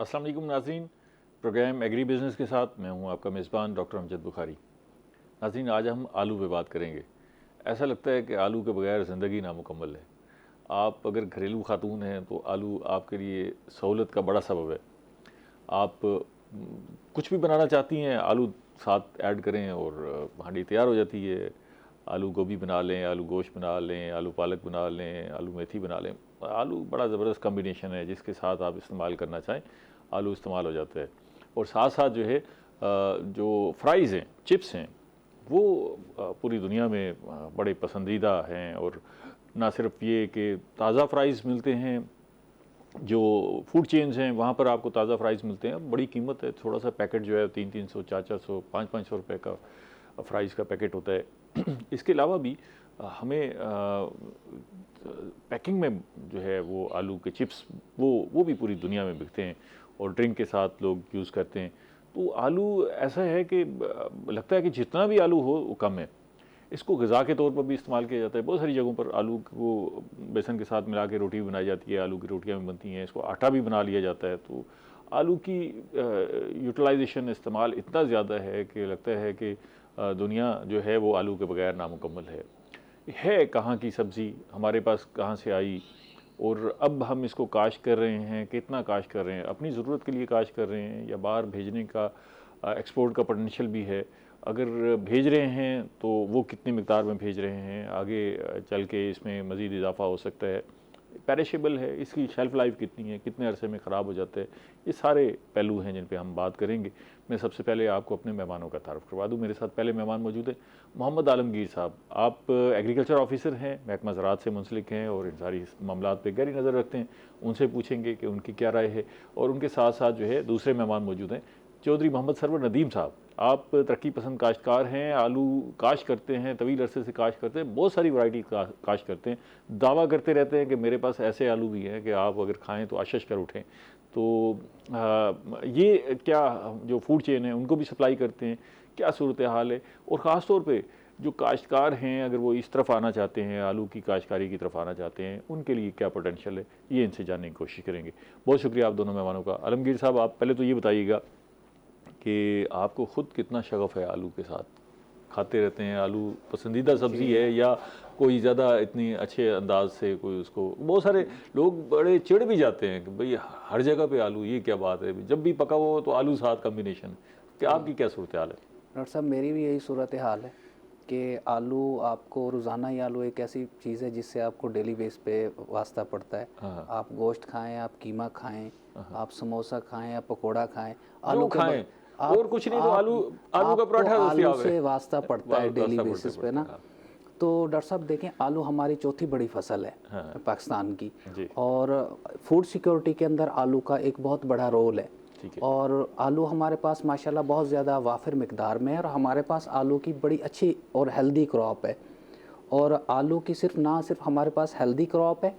अस्सलाम वालेकुम नाज़रीन, प्रोग्राम एग्री बिज़नेस के साथ मैं हूं आपका मेज़बान डॉक्टर अमजद बुखारी। नाज़रीन, आज हम आलू पे बात करेंगे। ऐसा लगता है कि आलू के बगैर ज़िंदगी नामुकम्मल है। आप अगर घरेलू खातून हैं तो आलू आपके लिए सहूलत का बड़ा सबब है। आप कुछ भी बनाना चाहती हैं, आलू साथ ऐड करें और हांडी तैयार हो जाती है। आलू गोभी बना लें, आलू गोश्त बना लें, आलू पालक बना लें, आलू मेथी बना लें। आलू बड़ा ज़बरदस्त कॉम्बिनेशन है, जिसके साथ आप इस्तेमाल करना चाहें आलू इस्तेमाल हो जाता है। और साथ साथ जो है जो फ्राइज़ हैं, चिप्स हैं, वो पूरी दुनिया में बड़े पसंदीदा हैं। और ना सिर्फ ये कि ताज़ा फ्राइज़ मिलते हैं, जो फूड चेन्स हैं वहाँ पर आपको ताज़ा फ्राइज़ मिलते हैं, बड़ी कीमत है। थोड़ा सा पैकेट जो है 300-300, 400-400, 500-500 रुपये का फ्राइज़ का पैकेट होता है। इसके अलावा भी हमें पैकिंग में जो है वो आलू के चिप्स वो भी पूरी दुनिया में बिकते हैं और ड्रिंक के साथ लोग यूज़ करते हैं। तो आलू ऐसा है कि लगता है कि जितना भी आलू हो वो कम है। इसको ग़िज़ा के तौर पर भी इस्तेमाल किया जाता है। बहुत सारी जगहों पर आलू को बेसन के साथ मिला के रोटी बनाई जाती है, आलू की रोटियाँ भी बनती हैं, इसको आटा भी बना लिया जाता है। तो आलू की यूटिलाइजेशन, इस्तेमाल इतना ज़्यादा है कि लगता है कि दुनिया जो है वो आलू के बगैर नामुकम्मल है कहाँ की सब्ज़ी, हमारे पास कहाँ से आई, और अब हम इसको काश्त कर रहे हैं, कितना काश्त कर रहे हैं, अपनी ज़रूरत के लिए काश्त कर रहे हैं या बाहर भेजने का एक्सपोर्ट का पोटेंशियल भी है। अगर भेज रहे हैं तो वो कितनी मिक़दार में भेज रहे हैं, आगे चल के इसमें मज़ीद इजाफ़ा हो सकता है, पेरिशेबल है, इसकी शेल्फ़ लाइफ कितनी है, कितने अरसे में ख़राब हो जाता है। ये सारे पहलू हैं जिन पे हम बात करेंगे। मैं सबसे पहले आपको अपने मेहमानों का तारुफ़ करवा दूँ। मेरे साथ पहले मेहमान मौजूद हैं मोहम्मद आलमगीर साहब। आप एग्रीकल्चर ऑफिसर हैं, महकमा ज़राअत से मुंसलिक हैं और इन सारी मामलात पे गहरी नज़र रखते हैं। उनसे पूछेंगे कि उनकी क्या राय है। और उनके साथ साथ जो है दूसरे मेहमान मौजूद हैं चौधरी मोहम्मद सरवर नदीम साहब। आप तरक्की पसंद काश्तकार हैं, आलू काश्त करते हैं, तवील अरसे से काश्त करते हैं, बहुत सारी वैरायटी काश्त करते हैं, दावा करते रहते हैं कि मेरे पास ऐसे आलू भी हैं कि आप अगर खाएं तो आशीष कर उठें। तो ये क्या जो फूड चेन है उनको भी सप्लाई करते हैं, क्या सूरत हाल है? और ख़ास तौर पे जो काश्तकार हैं, अगर वो इस तरफ आना चाहते हैं, आलू की काश्तकारी की तरफ आना चाहते हैं, उनके लिए क्या पोटेंशियल है, ये इनसे जानने की कोशिश करेंगे। बहुत शुक्रिया आप दोनों मेहमानों का। आलमगीर साहब, आप पहले तो ये बताइएगा कि आपको ख़ुद कितना शगफ़ है आलू के साथ? खाते रहते हैं, आलू पसंदीदा सब्ज़ी है या कोई ज़्यादा इतनी अच्छे अंदाज से कोई उसको, बहुत सारे लोग बड़े चिढ़ भी जाते हैं कि भाई हर जगह पे आलू, ये क्या बात है, जब भी पका हुआ हो तो आलू साथ कॉम्बिनेशन। क्या आपकी क्या सूरत हाल है? डॉक्टर साहब, मेरी भी यही सूरत हाल है कि आलू आपको रोज़ाना ही आलू एक ऐसी चीज़ है जिससे आपको डेली बेस पे वास्ता पड़ता है। आप गोश्त खाएं, आप कीमा खाएं, आप समोसा खाएं, आप पकौड़ा खाएं, आलू खाएं और कुछ नहीं तो आलू का पराठा आलू से वास्ता पड़ता है डेली बेसिस पे ना। तो डॉक्टर साहब देखें, आलू हमारी चौथी बड़ी फसल है पाकिस्तान की, और फूड सिक्योरिटी के अंदर आलू का एक बहुत बड़ा रोल है। और आलू हमारे पास माशाल्लाह बहुत ज़्यादा वाफिर मिकदार में है, और हमारे पास आलू की बड़ी अच्छी और हेल्दी क्रॉप है। और आलू की ना सिर्फ हमारे पास हेल्दी क्रॉप है,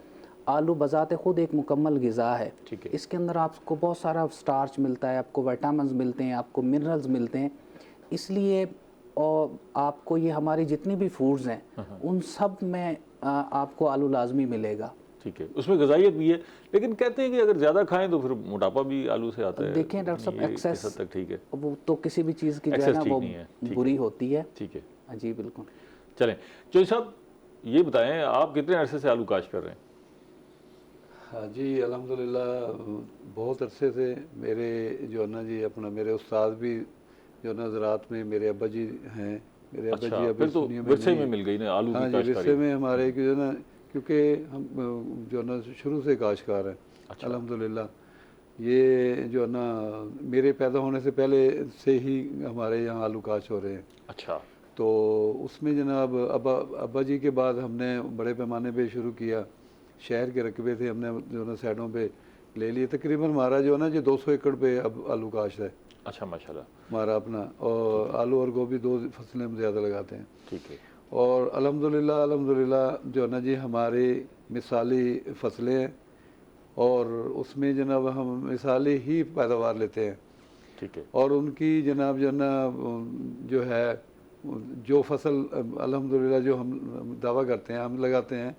आलू बजाते ख़ुद एक मुकम्मल ग़िज़ा है। इसके अंदर आपको बहुत सारा स्टार्च मिलता है, आपको विटामिन्स मिलते हैं, आपको मिनरल्स मिलते हैं। इसलिए और आपको ये हमारी जितनी भी फूड्स हैं उन सब में आपको आलू लाजमी मिलेगा। ठीक है, उसमें ग़िज़ाइयत भी है, लेकिन कहते हैं कि अगर ज़्यादा खाएं तो फिर मोटापा भी आलू से आता है। देखें डॉक्टर साहब, एक्सेस तक ठीक है, वो तो किसी भी चीज़ की जो है ना वो बुरी होती है। ठीक है जी बिल्कुल। चलें चौधरी साहब, ये बताएं आप कितने अरसे से आलू काश्त कर रहे हैं? हाँ जी, अल्हम्दुलिल्लाह बहुत अरसे से। मेरे जो है ना जी अपना मेरे उस्ताद भी जो ना ज़राअत में मेरे अब्बा जी हैं। मेरे अब्बा जी फिर तो विरसे में मिल गई ना आलू की काश्तकारी। विरसे में हमारे जो है ना, क्योंकि हम जो है ना शुरू से काश्तकार हैं अल्हम्दुलिल्लाह। ये जो है ना मेरे पैदा होने से पहले से ही हमारे यहाँ आलू काश्त हो रहे हैं। अच्छा। तो उसमें जनाब अब्बा जी के बाद हमने बड़े पैमाने पे शुरू किया। शहर के रकबे थे, हमने जो ना साइडों पे ले लिए। तकरीबन हमारा जो है ना जो 200 एकड़ पे अब आलू काश्त है। अच्छा, माशाल्लाह। हमारा अपना, और आलू और गोभी 2 फसलें हम ज़्यादा लगाते हैं। ठीक है। और अल्हम्दुलिल्लाह जो है ना जी हमारी मिसाली फसलें हैं, और उसमें जनाब हम मिसाली ही पैदावार लेते हैं। ठीक है। और उनकी जनाब जो ना जो है जो फसल अल्हम्दुलिल्लाह जो हम दावा करते हैं, हम लगाते हैं,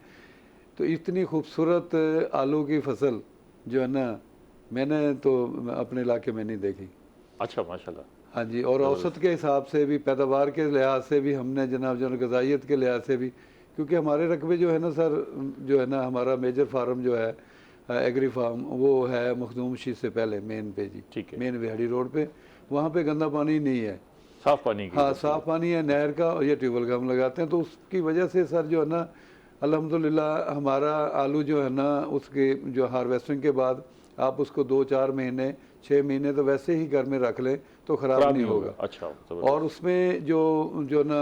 तो इतनी खूबसूरत आलू की फसल जो है ना मैंने तो अपने इलाके में नहीं देखी। अच्छा, माशाल्लाह। हाँ जी, और औसत के हिसाब से भी, पैदावार के लिहाज से भी हमने जनाब जो गज़ाइयत के लिहाज से भी, क्योंकि हमारे रकबे जो है ना सर, जो है ना हमारा मेजर फार्म जो है एग्री फार्म, वो है मखदूम मस्जिद से पहले मेन पे जी, ठीक है। मेन विहाड़ी रोड पे। वहाँ पे गंदा पानी नहीं है, साफ पानी की। हाँ साफ पानी है नहर का, और ये ट्यूबवेल का हम लगाते हैं। तो उसकी वजह से सर जो है ना अल्हम्दुलिल्लाह हमारा आलू जो है ना, उसके जो हार्वेस्टिंग के बाद आप उसको 2-4 महीने 6 महीने तो वैसे ही घर में रख लें तो ख़राब नहीं होगा। अच्छा, और उसमें जो जो ना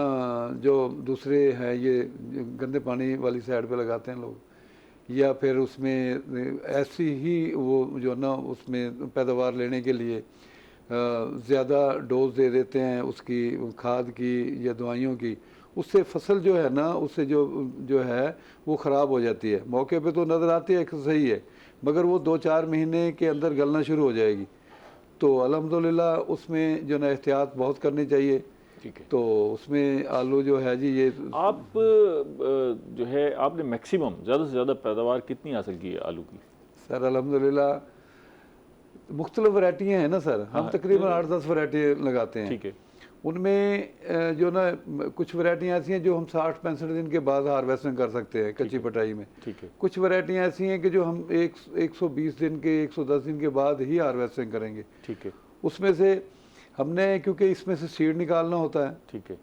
जो दूसरे हैं ये गंदे पानी वाली साइड पे लगाते हैं लोग, या फिर उसमें ऐसी ही वो जो ना उसमें पैदावार लेने के लिए ज़्यादा डोज दे देते हैं उसकी खाद की या दवाइयों की, उससे फसल जो है ना, उससे जो है वो ख़राब हो जाती है। मौके पे तो नज़र आती है कि सही है, मगर वो 2-4 महीने के अंदर गलना शुरू हो जाएगी। तो अल्हम्दुलिल्लाह उसमें जो ना एहतियात बहुत करनी चाहिए। ठीक है। तो उसमें आलू जो है जी, ये आप जो है आपने मैक्सिमम ज़्यादा से ज़्यादा पैदावार कितनी हासिल की है आलू की? सर अल्हम्दुलिल्लाह मुख्तलिफ वैरायटियाँ हैं ना सर, हम तकरीबन 8-10 वैरायटी लगाते हैं। ठीक है। उनमें जो ना कुछ वैरायटियाँ ऐसी हैं जो हम 60-65 दिन के बाद हार्वेस्टिंग कर सकते हैं कच्ची पटाई में। ठीक है। कुछ वैरायटियाँ ऐसी हैं कि जो हम 120 दिन के 110 दिन के बाद ही हार्वेस्टिंग करेंगे। ठीक है। उसमें से हमने, क्योंकि इसमें से सीड निकालना होता है, ठीक है।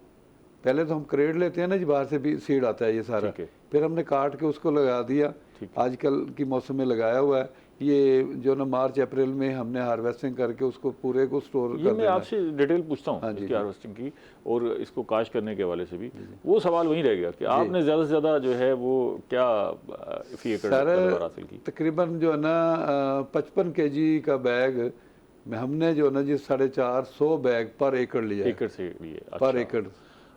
पहले तो हम क्रेड लेते हैं ना जी, बाहर से भी सीड आता है ये सारा, ठीक है। फिर हमने काट के उसको लगा दिया। आजकल की मौसम में लगाया हुआ है ये, जो ना मार्च अप्रैल में हमने हार्वेस्टिंग करके उसको पूरे को स्टोर कर देना। मैं आपसे डिटेल पूछता हूँ इसकी हार्वेस्टिंग की और इसको काश करने के हवाले से भी, वो सवाल वहीं रह गया कि आपने ज़्यादा से ज़्यादा जो है वो क्या फी एकड़ हासिल की? तकरीबन जो है ना 55 kg का बैग में हमने जो ना जी 450 बैग पर एकड़ लिया, एकड़ से लिए पर एकड़।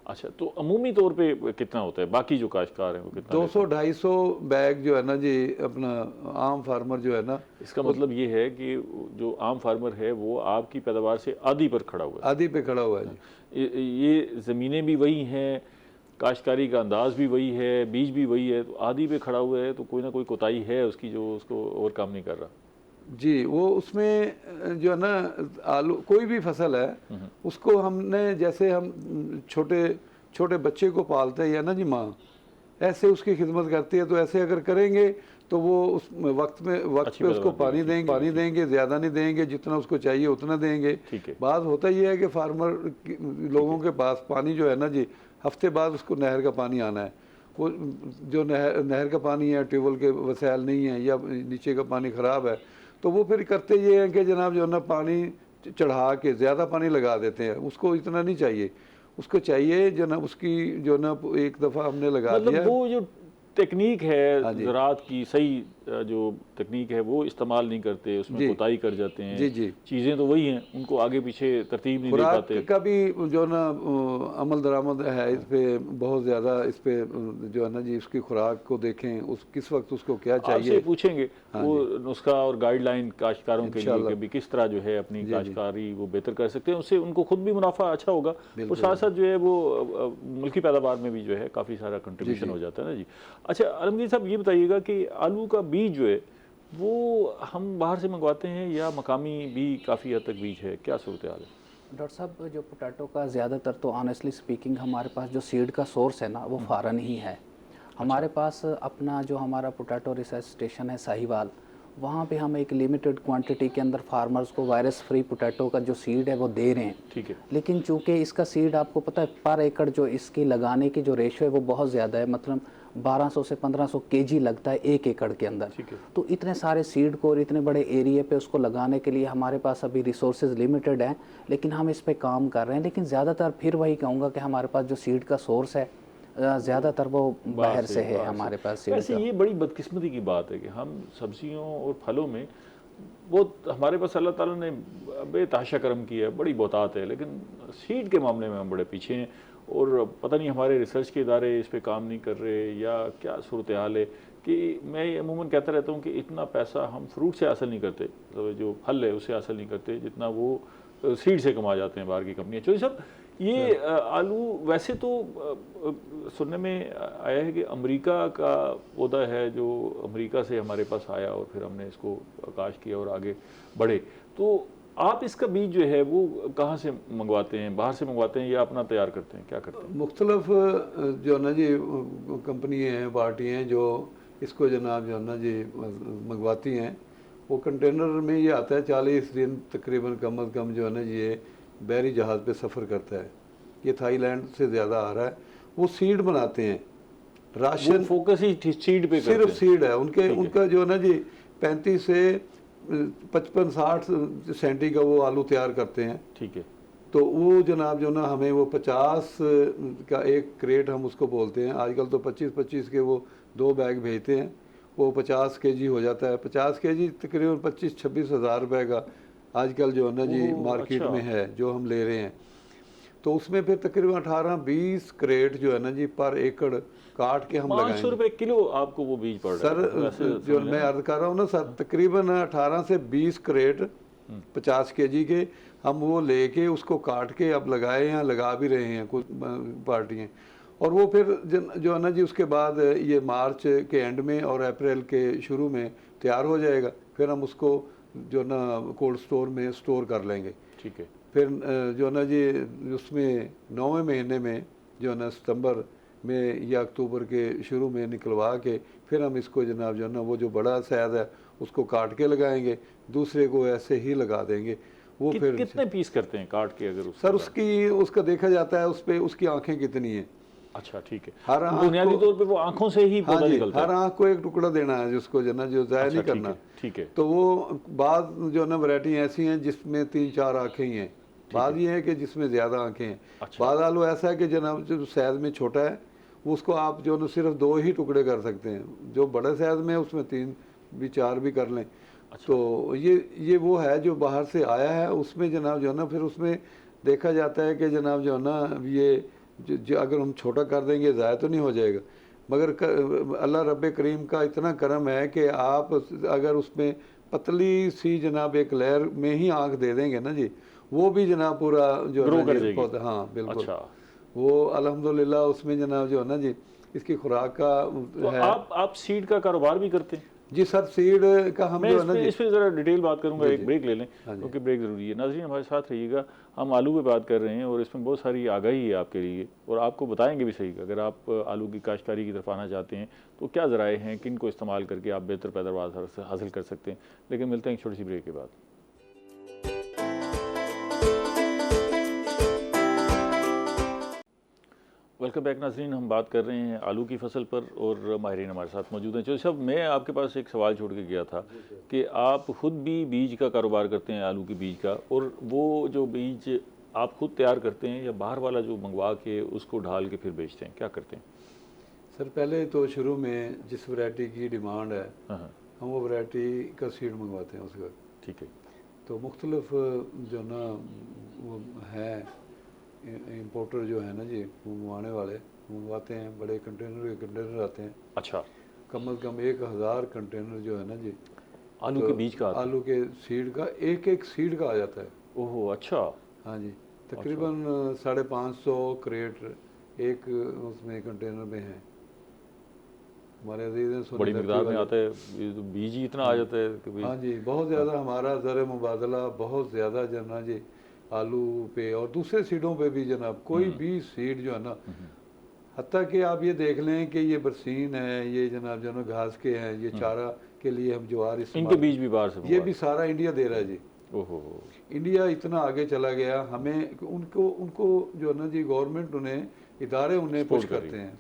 अच्छा, तो अमूमी तौर पे कितना होता है? बाकी जो काश्तकार हैं वो कितना? 200-250 बैग जो है ना जी अपना आम फार्मर जो है ना। इसका मतलब ये है कि जो आम फार्मर है वो आपकी पैदावार से आधी पर खड़ा हुआ है। आधी पे खड़ा हुआ है जी। ये ज़मीनें भी वही हैं, काश्तकारी का अंदाज भी वही है, बीज भी वही है, तो आधी पे खड़ा हुआ है, तो कोई ना कोई कोताही है उसकी जो उसको ओवरकम नहीं कर रहा जी। वो उसमें जो है ना आलू कोई भी फसल है उसको हमने, जैसे हम छोटे छोटे बच्चे को पालते हैं या ना जी माँ, ऐसे उसकी खिदमत करती है। तो ऐसे अगर करेंगे तो वो उस वक्त पे उसको पानी देंगे, ज़्यादा नहीं देंगे, जितना उसको चाहिए उतना देंगे। बात होता ये है कि फार्मर लोगों के पास पानी जो है ना जी, हफ्ते बाद उसको नहर का पानी आना है। वो जो नहर का पानी है, ट्यूबवेल के वसाइल नहीं है या नीचे का पानी ख़राब है, तो वो फिर करते ये हैं कि जनाब जो है ना पानी चढ़ा के ज़्यादा पानी लगा देते हैं। उसको इतना नहीं चाहिए, उसको चाहिए जो ना उसकी जो ना एक दफ़ा हमने लगा दिया। वो जो टेक्निक है ज़राअत की, सही जो तकनीक है वो इस्तेमाल नहीं करते, उसमें कोताही कर जाते हैं। जी जी। चीज़ें तो वही हैं, उनको आगे पीछे तरतीब नहीं दे पाते। का भी जो ना अमल दरामद है इस पे बहुत ज़्यादा, इस पे जो है ना जी उसकी खुराक को देखें, उस किस वक्त उसको क्या चाहिए, आपसे पूछेंगे वो नुस्खा और गाइडलाइन काश्तकारों के लिए कि भी किस तरह जो है अपनी काश्तकारी वो बेहतर कर सकते हैं, उससे उनको खुद भी मुनाफा अच्छा होगा और साथ साथ जो है वो मुल्की पैदावार में भी जो है काफ़ी सारा कंट्रीब्यूशन हो जाता है ना जी। अच्छा आलमगीर साहब, ये बताइएगा कि आलू का बीज जो है वो हम बाहर से मंगवाते हैं या मकामी भी काफ़ी हद तक बीज है, क्या सूरत हाल है? डॉक्टर साहब, जो पोटैटो का ज़्यादातर तो ऑनेस्टली स्पीकिंग हमारे पास जो सीड का सोर्स है ना वो फॉरेन ही है। हमारे पास अपना जो हमारा पोटैटो रिसर्च स्टेशन है साहिवाल, वहाँ पे हम एक लिमिटेड क्वांटिटी के अंदर फार्मर्स को वायरस फ्री पोटैटो का जो सीड है वो दे रहे हैं। ठीक है। लेकिन चूंकि इसका सीड आपको पता है पर एकड़ जो इसकी लगाने की जो रेशो है वो बहुत ज़्यादा है, मतलब 1200 से 1500 kg लगता है 1 एकड़ के अंदर। तो इतने सारे सीड को और इतने बड़े एरिया पे उसको लगाने के लिए हमारे पास अभी रिसोर्सेज लिमिटेड हैं, लेकिन हम इस पे काम कर रहे हैं। लेकिन ज़्यादातर फिर वही कहूँगा कि हमारे पास जो सीड का सोर्स है ज़्यादातर वो बाहर से है हमारे पास सीड। वैसे ये बड़ी बदकिस्मती की बात है कि हम सब्जियों और फलों में वो हमारे पास अल्लाह ताला ने बेतहाशा करम किया है, बड़ी बहुतात है, लेकिन सीड के मामले में हम बड़े पीछे हैं और पता नहीं हमारे रिसर्च के इदारे इस पे काम नहीं कर रहे या क्या सूरत हाल है। कि मैं अमूमन कहता रहता हूँ कि इतना पैसा हम फ्रूट से हासिल नहीं करते, मतलब जो फल है उससे हासिल नहीं करते जितना वो सीड से कमा जाते हैं बाहर की कंपनियां। चौधरी साहब, ये आलू वैसे तो सुनने में आया है कि अमेरिका का पौधा है जो अमेरिका से हमारे पास आया और फिर हमने इसको काश्त किया और आगे बढ़े। तो आप इसका बीज जो है वो कहाँ से मंगवाते हैं, बाहर से मंगवाते हैं या अपना तैयार करते हैं, क्या करते हैं? मुख्तलफ जो है ना जी कंपनी हैं, पार्टी हैं जो इसको जनाब जो है ना जी मंगवाती हैं। वो कंटेनर में ये आता है 40 दिन तकरीबन कम अज़ कम जो है ना जी ये बहरी जहाज़ पे सफ़र करता है। ये थाईलैंड से ज़्यादा आ रहा है। वो सीड बनाते हैं, राशन फोकस ही सीड पे सिर्फ सीड है उनके, उनका जो है ना जी 35 से 55-60 सेंटी का वो आलू तैयार करते हैं। ठीक है। तो वो जनाब जो ना हमें वो 50 का एक क्रेट हम उसको बोलते हैं। आजकल तो 25-25 के वो 2 बैग भेजते हैं, वो 50 केजी हो जाता है। 50 केजी तकरीबन 25-26 हज़ार रुपये का आजकल जो है ना जी मार्केट में है जो हम ले रहे हैं। तो उसमें फिर तकरीबन 18-20 क्रेट जो है ना जी पर एकड़ काट के हम लगाएंगे। 500 रुपये किलो आपको वो बीज पड़ रहा है सर जो मैं अर्ज कर रहा हूँ ना सर, तकरीबन 18 से 20 क्रेट 50 केजी के हम वो लेके उसको काट के अब लगाए हैं, लगा भी रहे हैं कुछ पार्टियाँ। और वो फिर जो है ना जी उसके बाद ये मार्च के एंड में और अप्रैल के शुरू में तैयार हो जाएगा। फिर हम उसको जो ना कोल्ड स्टोर में स्टोर कर लेंगे। ठीक है। फिर जो है ना जी उसमें 9वें महीने में जो है ना सितंबर में या अक्टूबर के शुरू में निकलवा के फिर हम इसको जनाब जो है ना वो जो बड़ा सैद है उसको काट के लगाएंगे, दूसरे को ऐसे ही लगा देंगे। वो फिर कितने पीस करते हैं काट के? अगर सर उसका देखा जाता है उस पर उसकी आंखें कितनी है। अच्छा, ठीक है। हर बुनियादी तौर पे वो आंखों से ही पौधा निकलता है। हर आंख को एक टुकड़ा देना है जिसको जो ना जो ज़ाया नहीं करना। ठीक है। तो वो बाद जो ना वैरायटी ऐसी हैं जिसमें 3-4 आंखें ही हैं। बाद ये है कि जिसमें ज़्यादा आंखें हैं। बाद आलू ऐसा है कि जनाब जो साइज़ में छोटा है उसको आप जो ना सिर्फ 2 ही टुकड़े कर सकते हैं। जो बड़े साइज़ में है उसमें 3 भी 4 भी कर लें। तो ये वो है जो बाहर से आया है। उसमें जनाब जो है ना फिर उसमें देखा जाता है कि जनाब जो है ना ये जो अगर हम छोटा कर देंगे ज़ाया तो नहीं हो जाएगा, मगर अल्लाह रब्बे करीम का इतना करम है कि आप अगर उसमें पतली सी जनाब एक लेयर में ही आंख दे देंगे ना जी, वो भी जनाब पूरा जो है पौधा, हाँ बिल्कुल। वो अल्हम्दुलिल्लाह उसमें जनाब जो है ना जी इसकी खुराक का तो है। आप सीड का कारोबार भी करते हैं? जी सर, सीड का हम जो है ना इस पे ज़रा डिटेल बात करूंगा। एक ब्रेक ले लें क्योंकि ब्रेक ज़रूरी है। नाज़रीन हमारे साथ रहिएगा, हम आलू पे बात कर रहे हैं और इसमें बहुत सारी आगाही है आपके लिए और आपको बताएंगे भी सही। अगर आप आलू की काश्तकारी की तरफ आना चाहते हैं तो क्या ज़राए हैं, किन को इस्तेमाल करके आप बेहतर पैदावार हासिल कर सकते हैं। लेकिन मिलते हैं एक छोटी सी ब्रेक के बाद। वेलकम बैक नाज़रीन, हम बात कर रहे हैं आलू की फसल पर और माहिरीन हमारे साथ मौजूद हैं। चौधरी साहब, मैं आपके पास एक सवाल छोड़ के गया था कि आप खुद भी बीज का कारोबार करते हैं, आलू के बीज का, और वो जो बीज आप खुद तैयार करते हैं या बाहर वाला जो मंगवा के उसको ढाल के फिर बेचते हैं, क्या करते हैं? सर पहले तो शुरू में जिस वैरायटी की डिमांड है हम वो वैरायटी का सीड मंगवाते हैं उस वक्त। ठीक है। तो मुख्तलिफ जो ना वो है इंपोर्टर जो है ना जी मंगवाने वाले मंगवाते हैं, बड़े कंटेनर आते हैं। अच्छा। कम अज़ कम 1000 कंटेनर जो है ना जी आलू के बीज का, आलू के सीड का एक सीड का आ जाता है। ओहो, अच्छा। हाँ जी, तकरीबन 550 क्रेट एक उसमें कंटेनर में है। हमारे अजीज़ बड़ी मिक़दार में आता है, बीज ही इतना आ जाता है कि हाँ जी, बहुत ज़्यादा हमारा ज़र मुबादला बहुत ज़्यादा जना जी आलू पे और दूसरे सीडों पे भी जनाब। कोई भी सीड जो है ना, हत्ता कि आप ये देख लें कि ये बरसीन है, ये जनाब जो ना घास के हैं, ये चारा के लिए हम ज्वार इनके बीज भी बाहर से, ये भी सारा इंडिया दे रहा है जी। ओहो, इंडिया इतना आगे चला गया। हमें उनको जो है ना जी गवर्नमेंट उन्हें इदारे उन्हें पुश करते हैं,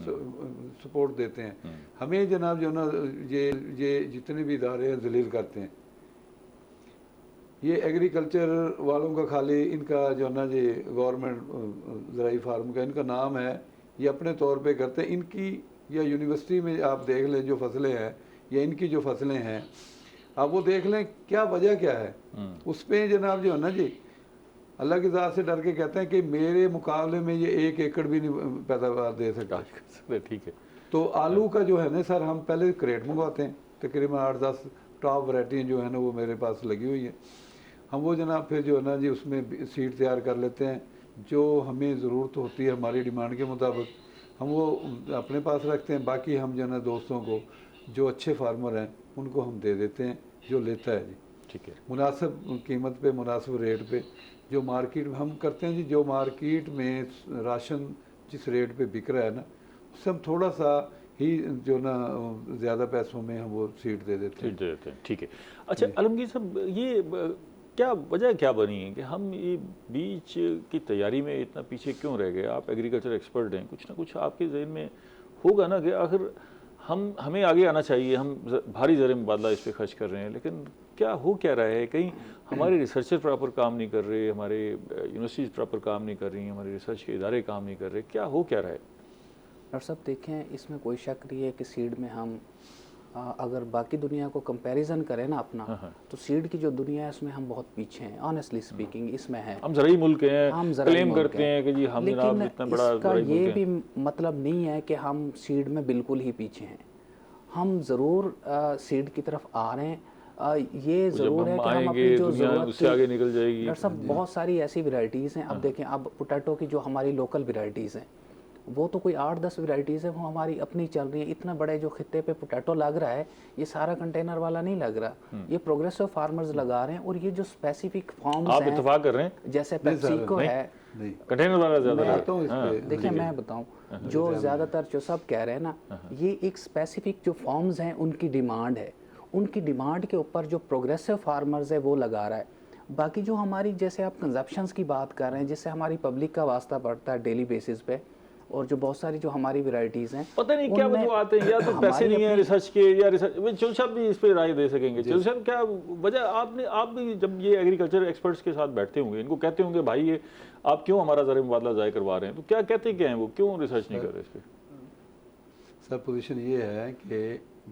सपोर्ट देते हैं। हमें जनाब जो ना ये जितने भी इदारे हैं जलील करते हैं। ये एग्रीकल्चर वालों का खाली इनका जो ना जी गवर्नमेंट ज़राई फार्म का इनका नाम है, ये अपने तौर पे करते हैं। इनकी या यूनिवर्सिटी में आप देख लें जो फसलें हैं या इनकी जो फसलें हैं, आप वो देख लें क्या वजह क्या है। उस पर जनाब जो है ना जी अल्लाह की ज़ात से डर के कहते हैं कि मेरे मुकाबले में ये 1 एकड़ भी नहीं पैदावार दे सकता। ठीक है। तो आलू का जो है ना सर हम पहले क्रेट मंगवाते हैं, तकरीबन 8-10 टॉप वैरायटी जो है ना वो मेरे पास लगी हुई है। हम वो जनाब फिर जो है ना जी उसमें सीड तैयार कर लेते हैं, जो हमें ज़रूरत होती है हमारी डिमांड के मुताबिक हम वो अपने पास रखते हैं। बाकी हम जो है ना दोस्तों को जो अच्छे फार्मर हैं उनको हम दे देते हैं, जो लेता है जी। ठीक है, मुनासिब कीमत पे, मुनासिब रेट पे, जो मार्केट में हम करते हैं जी, जो मार्केट में राशन जिस रेट पे बिक रहा है ना, उससे हम थोड़ा सा ही जो ना ज़्यादा पैसों में हम वो सीड दे देते हैं। सीड दे देते हैं, ठीक है। अच्छा आलमगीर साहब, ये क्या वजह क्या बनी है कि हम ये बीज की तैयारी में इतना पीछे क्यों रह गए? आप एग्रीकल्चर एक्सपर्ट हैं, कुछ ना कुछ आपके जहन में होगा ना कि आखिर हमें आगे आना चाहिए, हम भारी ज़र मुबादला इस पर खर्च कर रहे हैं, लेकिन क्या हो क्या रहा है? कहीं हमारे रिसर्चर प्रॉपर काम नहीं कर रहे, हमारे यूनिवर्सिटीज़ प्रॉपर काम नहीं कर रही, हमारे रिसर्च के इदारे काम नहीं कर रहे, क्या हो क्या रहा है? डॉक्टर साहब देखें, इसमें कोई शक नहीं है कि सीड में हम अगर बाकी दुनिया को कंपैरिजन करें ना अपना, तो सीड की जो दुनिया है उसमें हम बहुत पीछे हैं, ऑनेस्टली स्पीकिंग। इसमें है हम ज़राई मुल्क हैं, हम क्लेम करते हैं कि जी हम लेकिन इतना बड़ा इसका ये भी मतलब नहीं है कि हम सीड में बिल्कुल ही पीछे हैं। हम ज़रूर सीड की तरफ आ रहे हैं। ये ज़रूर है कि हम अपनी जो ज़रूरत उससे आगे निकल जाएगी। डॉक्टर साहब बहुत सारी ऐसी वैरायटीज़ हैं। अब देखें, अब पोटैटो की जो हमारी लोकल वैरायटीज़ हैं वो तो कोई 8-10 वैरायटीज़ है, वो हमारी अपनी चल रही है। इतना बड़े जो खित्ते पे पोटैटो लग रहा है, ये सारा कंटेनर वाला नहीं लग रहा, ये प्रोग्रेसिव फार्मर्स लगा रहे हैं। और ये जो स्पेसिफिक फॉर्म्स आप हैं, इत्तेफाक कर रहे हैं, जैसे पेप्सिको है, कंटेनर वाला ज़्यादा देखिए मैं बताऊं, जो ज़्यादातर जो सब कह रहे हैं ना, ये एक स्पेसिफिक जो फॉर्म्स हैं उनकी डिमांड है, उनकी डिमांड के ऊपर जो प्रोग्रेसिव फार्मर्स है वो लगा रहा है। बाकी जो हमारी, जैसे आप कंजप्शंस की बात कर रहे हैं, जिससे हमारी पब्लिक का वास्ता पड़ता है डेली बेसिस पे, और जो बहुत सारी जो हमारी वैरायटीज़ हैं, पता नहीं क्या वजह हैं, या तो पैसे नहीं है रिसर्च के, या रिसर्च चौधरी साहब भी इस पे राय दे सकेंगे। चौधरी साहब, क्या वजह आप भी जब ये एग्रीकल्चर एक्सपर्ट्स के साथ बैठते होंगे, इनको कहते होंगे भाई ये आप क्यों हमारा ज़र मुबादला ज़ाय करवा रहे हैं, तो क्या कहते क्या हैं वो, क्यों रिसर्च नहीं कर रहे इस पर? सर पोजीशन ये है कि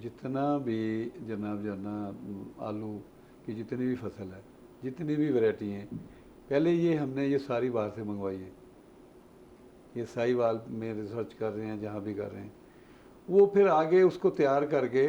जितना भी जनाब जो ना आलू की जितनी भी फसल है, जितनी भी वैरायटी हैं, पहले ये हमने ये सारी बाहर से मंगवाई है। ये साहिवाल में रिसर्च कर रहे हैं, जहाँ भी कर रहे हैं, वो फिर आगे उसको तैयार करके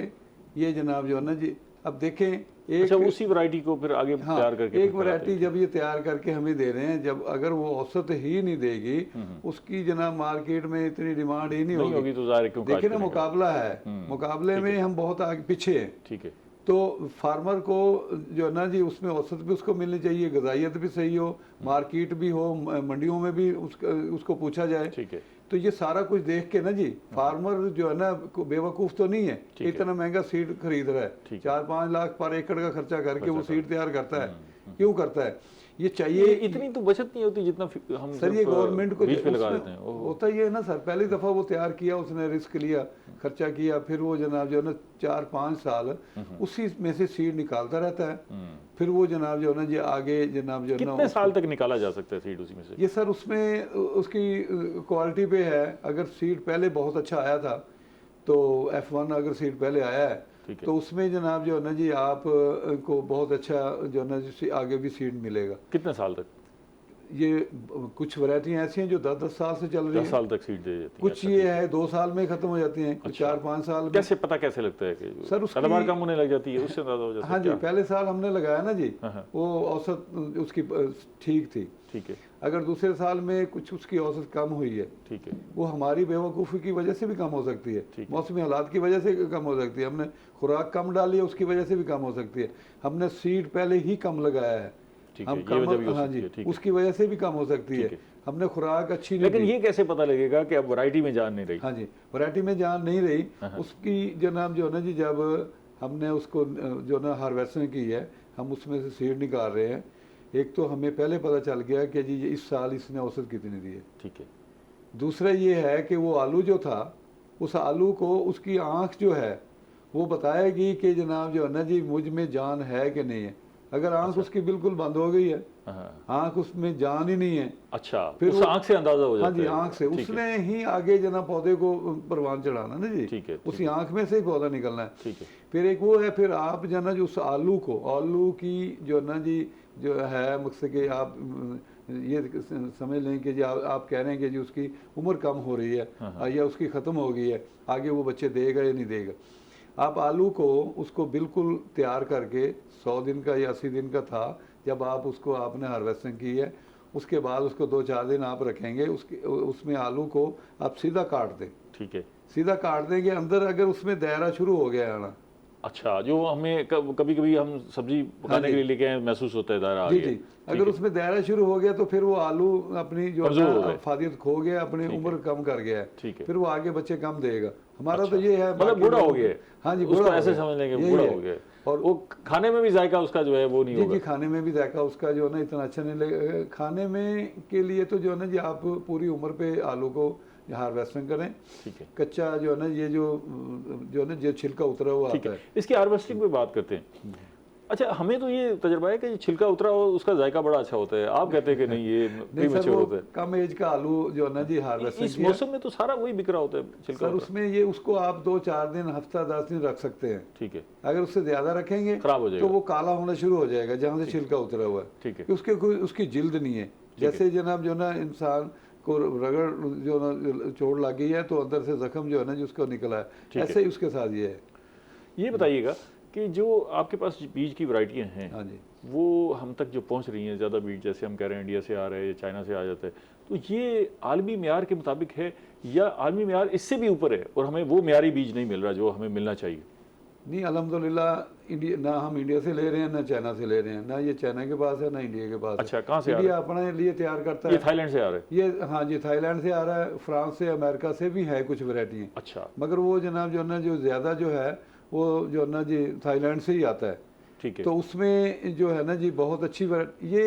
ये जनाब जो है ना जी, अब देखें एक, अच्छा उसी वैरायटी को फिर आगे तैयार करके एक वैरायटी जब ये तैयार करके हमें दे रहे हैं, जब अगर वो औसत ही नहीं देगी, उसकी जनाब मार्केट में इतनी डिमांड ही नहीं होगी, तो ज़ाहिर क्यों? देखिए ना मुकाबला है, मुकाबले में हम बहुत आगे पीछे हैं। ठीक है, तो फार्मर को जो है ना जी उसमें औसत भी उसको मिलनी चाहिए, गजाइत भी सही हो, मार्केट भी हो, मंडियों में भी उसको पूछा जाए। ठीक है, तो ये सारा कुछ देख के ना जी फार्मर जो है ना बेवकूफ़ तो नहीं है, इतना महंगा सीड खरीद रहा है, 4-5 लाख पर एकड़ का खर्चा करके वो सीड तैयार करता है। क्यों करता है? ये चाहिए, इतनी तो बचत नहीं होती जितना हम सर ये गवर्नमेंट को लगा देते हैं। होता ये है ना सर, पहली दफ़ा वो तैयार किया, उसने रिस्क लिया, खर्चा किया, फिर वो जनाब जो है ना 4-5 साल उसी में से सीड निकालता रहता है, फिर वो जनाब जो है ना जी आगे जनाब जो है ना कितने साल तक निकाला जा सकता है सीड उसी में से? ये सर उसमें उसकी क्वालिटी पे है। अगर सीड पहले बहुत अच्छा आया था, तो F1 अगर सीड पहले आया है, तो उसमें जनाब जो है ना जी आप को बहुत अच्छा जो है ना जी आगे भी सीड मिलेगा। कितने साल तक? ये कुछ वैरायटियाँ ऐसी हैं जो 10-10 साल से चल रही हैं, 10 साल तक सीड दे जाती हैं। कुछ ये है 2 साल में खत्म हो जाती हैं, कुछ 4-5 साल में। कैसे पता कैसे लगता है कि सर उसकी पैदावार कम होने लग जाती है, उससे अंदाजा हो जाता है? हाँ जी, पहले साल हमने लगाया ना जी, वो औसत उसकी ठीक थी। ठीक है, अगर दूसरे साल में कुछ उसकी औसत कम हुई है, ठीक है, वो हमारी बेवकूफ़ी की वजह से भी कम हो सकती है, मौसमी हालात की वजह से कम हो सकती है, हमने खुराक कम डाली है उसकी वजह से भी कम हो सकती है, हमने सीड पहले ही कम लगाया है, हम कम, हाँ जी, उसकी वजह से भी कम हो सकती है, हमने खुराक अच्छी नहीं। लेकिन ये कैसे पता लगेगा कि अब वैरायटी में जान नहीं रही? हाँ जी, वैरायटी में जान नहीं रही, उसकी जनाब जो है ना जी, जब हमने उसको जो ना हार्वेस्टिंग की है, हम उसमें से सीड निकाल रहे हैं, एक तो हमें पहले पता चल गया कि जी इस साल इसने औसत कितनी दी है। ठीक है, दूसरा ये है कि वो आलू जो था, उस आलू को उसकी आँख जो है वो बताएगी कि जनाब जो है ना जी मुझ में जान है कि नहीं है। अगर आँख उसकी बिल्कुल बंद हो गई है, आँख उसमें जान ही नहीं है, अच्छा फिर उस आँख से अंदाजा हो जाता है? हाँ जी, आँख से उसने ही आगे जनाब पौधे को परवान चढ़ाना ना जी, ठीक है, उसी आँख में से ही पौधा निकलना है। ठीक है, फिर एक वो है, फिर आप जो ना जो उस आलू को, आलू की जो ना जी जो है मकसद कि आप ये समझ लें कि जी आप कह रहे हैं कि जी उसकी उम्र कम हो रही है या उसकी ख़त्म हो गई है, आगे वो बच्चे देगा या नहीं देगा। आप आलू को उसको बिल्कुल तैयार करके 100 दिन का या 80 दिन का था, जब आप उसको आपने हार्वेस्टिंग की है, उसके बाद उसको 2-4 दिन आप रखेंगे, उसमें आलू को आप सीधा काट दें। ठीक है, सीधा काट देंगे, अंदर अगर उसमें दायरा शुरू हो गया आना। अच्छा, जो हमें कभी कभी हम सब्जी पकाने के लिए लेके आए महसूस होता है दायरा आ जी गया। जी, अगर उसमें दायरा शुरू हो गया तो फिर वो आलू अपनी जो फादियत खो गया, अपनी उम्र कम कर गया है, ठीक है, फिर वो आगे बच्चे कम देगा। हमारा तो ये है, मतलब बूढ़ा हो गया। हाँ जी, उसको ऐसे समझ लेंगे बूढ़ा हो गया, और वो खाने में भी जायका उसका जो है वो नहीं होगा। जी, खाने में भी जायका उसका जो है ना इतना अच्छा नहीं लगेगा। खाने में के लिए तो जो है ना जी आप पूरी उम्र पे आलू को हार्वेस्टिंग करें। ठीक है, कच्चा जो है ना ये जो है ना जो छिलका उतरा हुआ आता है, इसकी हार्वेस्टिंग पे बात करते हैं। अच्छा, हमें तो ये तजुर्बा है कि छिलका उतरा हो उसका जायका बड़ा अच्छा होता है, आप कहते हैं कि नहीं ये प्रीमैच्योर होता है। कम एज का आलू जो है ना जी हार्वेस्टिंग इस मौसम में तो सारा वही बिक रहा होता है छिलका। सर उसमें ये उसको आप 2-4 दिन, हफ्ता 10 दिन रख सकते हैं। ठीक है, अगर उससे ज्यादा रखेंगे खराब हो जाएगा तो वो काला होना शुरू हो जाएगा जहाँ से छिलका उतरा हुआ है। ठीक है, उसके कोई उसकी जिल्द नहीं है। जैसे जनाब जो ना इंसान को रगड़ जो ना चोट लग गई है तो अंदर से जख्म जो है ना जिसको निकला है, ऐसे ही उसके साथ ये है। ये बताइएगा कि जो आपके पास बीज की वैरायटियाँ हैं, हाँ जी, वो हम तक जो पहुंच रही हैं ज़्यादा बीज, जैसे हम कह रहे हैं इंडिया से आ रहे हैं या चाइना से आ जाते हैं, तो ये आलमी म्यार के मुताबिक है या आलमी म्यार इससे भी ऊपर है और हमें वो म्यारी बीज नहीं मिल रहा जो हमें मिलना चाहिए? नहीं, अल्हम्दुलिल्लाह इंडिया ना हम इंडिया से ले रहे हैं ना चाइना से ले रहे हैं, ना ये चाइना के पास है ना इंडिया के पास। अच्छा, कहाँ से आ इंडिया अपने लिए तैयार करता ये है। थाईलैंड से आ रहे हैं? ये हाँ जी, थाईलैंड से आ रहा है, फ्रांस से, अमेरिका से भी है कुछ वैरायटी। अच्छा, मगर वो जनाब जो है ना जो ज़्यादा जो है वो जो है ना जी थाईलैंड से ही आता है। ठीक है, तो उसमें जो है ना जी बहुत अच्छी ये